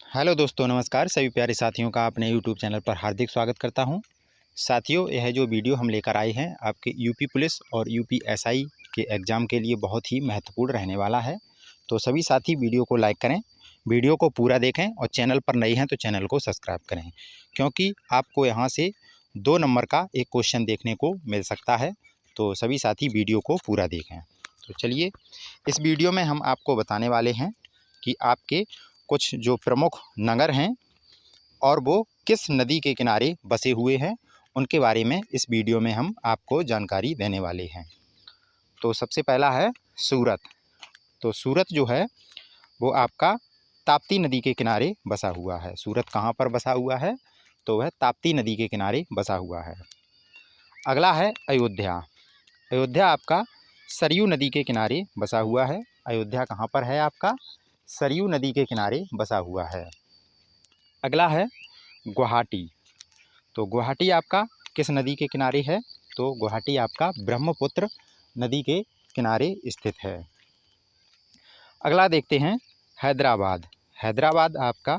Hello दोस्तों, नमस्कार। सभी प्यारे साथियों का अपने यूट्यूब चैनल पर हार्दिक स्वागत करता हूं। साथियों, यह जो वीडियो हम लेकर आए हैं आपके यूपी पुलिस और यूपी एसआई के एग्ज़ाम के लिए बहुत ही महत्वपूर्ण रहने वाला है। तो सभी साथी वीडियो को लाइक करें, वीडियो को पूरा देखें और चैनल पर नए हैं तो चैनल को सब्सक्राइब करें, क्योंकि आपको यहाँ से 2 नंबर का एक क्वेश्चन देखने को मिल सकता है। तो सभी साथी वीडियो को पूरा देखें। तो चलिए, इस वीडियो में हम आपको बताने वाले हैं कि आपके कुछ जो प्रमुख नगर हैं और वो किस नदी के किनारे बसे हुए हैं, उनके बारे में इस वीडियो में हम आपको जानकारी देने वाले हैं। तो सबसे पहला है सूरत। तो सूरत जो है वो आपका ताप्ती नदी के किनारे बसा हुआ है। सूरत कहाँ पर बसा हुआ है? तो वह ताप्ती नदी के किनारे बसा हुआ है। अगला है अयोध्या। अयोध्या आपका सरयू नदी के किनारे बसा हुआ है। अयोध्या कहाँ पर है? आपका सरयू नदी के किनारे बसा हुआ है। अगला है गुवाहाटी। तो गुवाहाटी आपका किस नदी के किनारे है? तो गुवाहाटी आपका ब्रह्मपुत्र नदी के किनारे स्थित है। अगला देखते हैं हैदराबाद। हैदराबाद आपका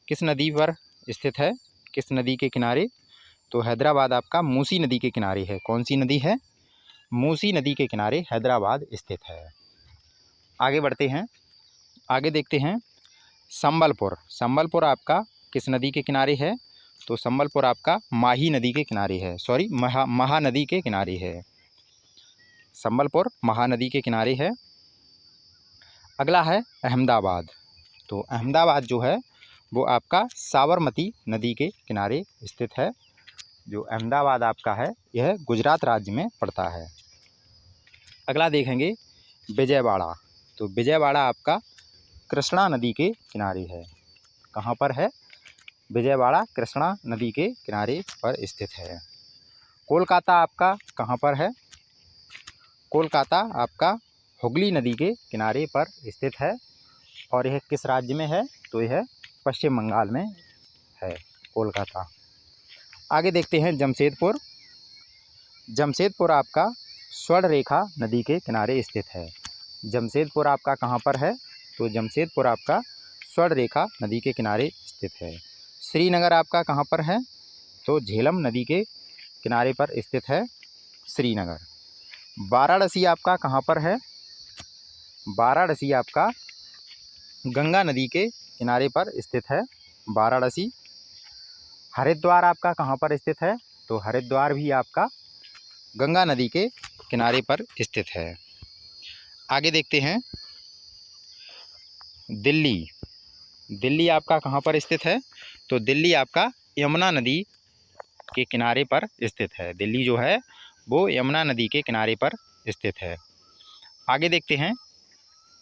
किस नदी पर स्थित है? किस नदी के किनारे? तो हैदराबाद आपका मूसी नदी के किनारे है। कौन सी नदी है? मूसी नदी के किनारे हैदराबाद स्थित है। आगे बढ़ते हैं, आगे देखते हैं संबलपुर। संबलपुर आपका किस नदी के किनारे है? तो संबलपुर आपका माही नदी के किनारे है। महानदी के किनारे है। संबलपुर महानदी के किनारे है। अगला है अहमदाबाद। तो अहमदाबाद जो है वो आपका साबरमती नदी के किनारे स्थित है। जो अहमदाबाद आपका है यह गुजरात राज्य में पड़ता है। अगला देखेंगे विजयवाड़ा। तो विजयवाड़ा आपका कृष्णा नदी के किनारे है। कहाँ पर है? विजयवाड़ा कृष्णा नदी के किनारे पर स्थित है। कोलकाता आपका कहाँ पर है? कोलकाता आपका हुगली नदी के किनारे पर स्थित है और यह किस राज्य में है? तो यह पश्चिम बंगाल में है कोलकाता। आगे देखते हैं जमशेदपुर। जमशेदपुर आपका स्वर्णरेखा नदी के किनारे स्थित है। जमशेदपुर आपका कहाँ पर है? तो जमशेदपुर आपका स्वर्णरेखा नदी के किनारे स्थित है। श्रीनगर आपका कहाँ पर है? तो झेलम नदी के किनारे पर स्थित है श्रीनगर। वाराणसी आपका कहाँ पर है? वाराणसी आपका गंगा नदी के किनारे पर स्थित है वाराणसी। हरिद्वार आपका कहाँ पर स्थित है? तो हरिद्वार भी आपका गंगा नदी के किनारे पर स्थित है। आगे देखते हैं दिल्ली। दिल्ली आपका कहाँ पर स्थित है? तो दिल्ली आपका यमुना नदी के किनारे पर स्थित है। दिल्ली जो है वो यमुना नदी के किनारे पर स्थित है। आगे देखते हैं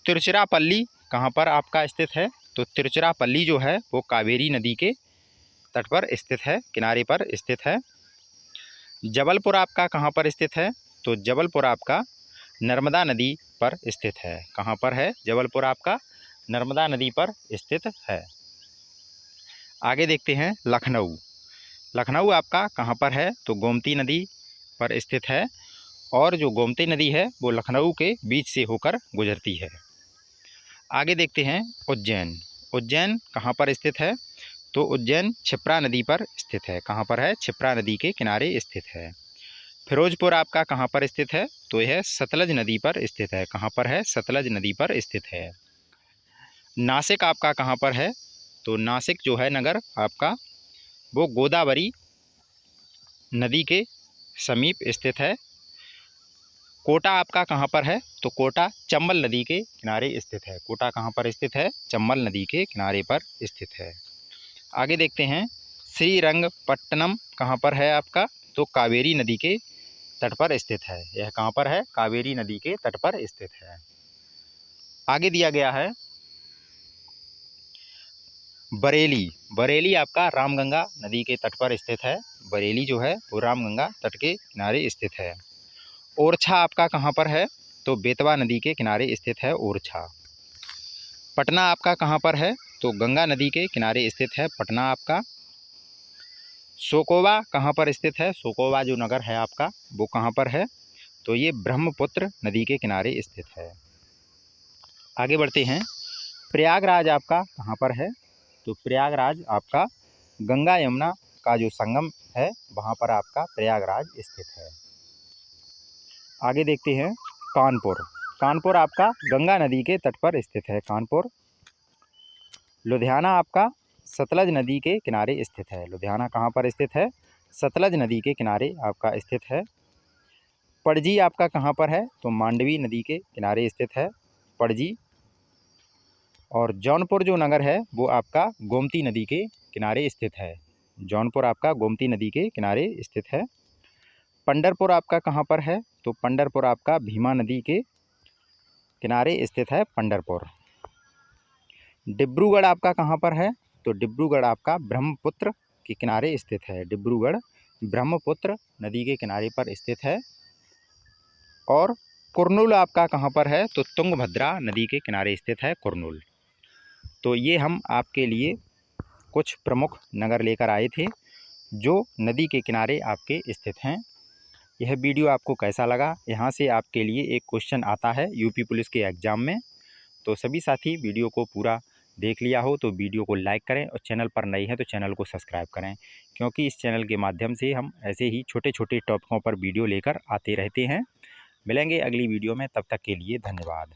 तिरुचिरापल्ली कहाँ पर आपका स्थित है? तो तिरुचिरापल्ली जो है वो कावेरी नदी के तट पर स्थित है, किनारे पर स्थित है। जबलपुर आपका कहाँ पर स्थित है? तो जबलपुर आपका नर्मदा नदी पर स्थित है। कहाँ पर है? जबलपुर आपका नर्मदा नदी पर स्थित है। आगे देखते हैं लखनऊ। लखनऊ आपका कहाँ पर है? तो गोमती नदी पर स्थित है और जो गोमती नदी है वो लखनऊ के बीच से होकर गुजरती है। आगे देखते हैं उज्जैन। उज्जैन कहाँ पर स्थित है? तो उज्जैन क्षिप्रा नदी पर स्थित है। कहाँ पर है? क्षिप्रा नदी के किनारे स्थित है। फिरोजपुर आपका कहाँ पर स्थित है? तो यह सतलज नदी पर स्थित है। कहाँ पर है? सतलज नदी पर स्थित है। नासिक आपका कहाँ पर है? तो नासिक जो है नगर आपका वो गोदावरी नदी के समीप स्थित है। कोटा आपका कहाँ पर है? तो कोटा चंबल नदी के किनारे स्थित है। कोटा कहाँ पर स्थित है? चंबल नदी के किनारे पर स्थित है। आगे देखते हैं श्रीरंगपट्टनम कहाँ पर है आपका? तो कावेरी नदी के तट पर स्थित है। यह कहाँ पर है? कावेरी नदी के तट पर स्थित है। आगे दिया गया है बरेली। बरेली आपका रामगंगा नदी के तट पर स्थित है। बरेली जो है वो रामगंगा तट के किनारे स्थित है। ओरछा आपका कहाँ पर है? तो बेतवा नदी के किनारे स्थित है ओरछा। पटना आपका कहाँ पर है? तो गंगा नदी के किनारे स्थित है पटना आपका। सोकोवा कहाँ पर स्थित है? सोकोवा जो नगर है आपका वो कहाँ पर है? तो ये ब्रह्मपुत्र नदी के किनारे स्थित है। आगे बढ़ते हैं प्रयागराज आपका कहाँ पर है? तो प्रयागराज आपका गंगा यमुना का जो संगम है वहाँ पर आपका प्रयागराज स्थित है। आगे देखते हैं कानपुर। कानपुर आपका गंगा नदी के तट पर स्थित है कानपुर। लुधियाना आपका सतलज नदी के किनारे स्थित है। लुधियाना कहाँ पर स्थित है? सतलज नदी के किनारे आपका स्थित है। पणजी आपका कहाँ पर है? तो मांडवी नदी के किनारे स्थित है पणजी। और जौनपुर जो नगर है वो आपका गोमती नदी के किनारे स्थित है। जौनपुर आपका गोमती नदी के किनारे स्थित है। पंढरपुर आपका कहाँ पर है? तो पंढरपुर आपका भीमा नदी के किनारे स्थित है पंढरपुर। डिब्रूगढ़ आपका कहाँ पर है? तो डिब्रूगढ़ आपका ब्रह्मपुत्र के किनारे स्थित है। डिब्रूगढ़ ब्रह्मपुत्र नदी के किनारे पर स्थित है। और कुरनूल आपका कहाँ पर है? तो तुंगभद्रा नदी के किनारे स्थित है कुरनूल। तो ये हम आपके लिए कुछ प्रमुख नगर लेकर आए थे जो नदी के किनारे आपके स्थित हैं। यह वीडियो आपको कैसा लगा? यहाँ से आपके लिए एक क्वेश्चन आता है यूपी पुलिस के एग्ज़ाम में। तो सभी साथी वीडियो को पूरा देख लिया हो तो वीडियो को लाइक करें और चैनल पर नए हैं तो चैनल को सब्सक्राइब करें, क्योंकि इस चैनल के माध्यम से हम ऐसे ही छोटे छोटे टॉपिकों पर वीडियो लेकर आते रहते हैं। मिलेंगे अगली वीडियो में, तब तक के लिए धन्यवाद।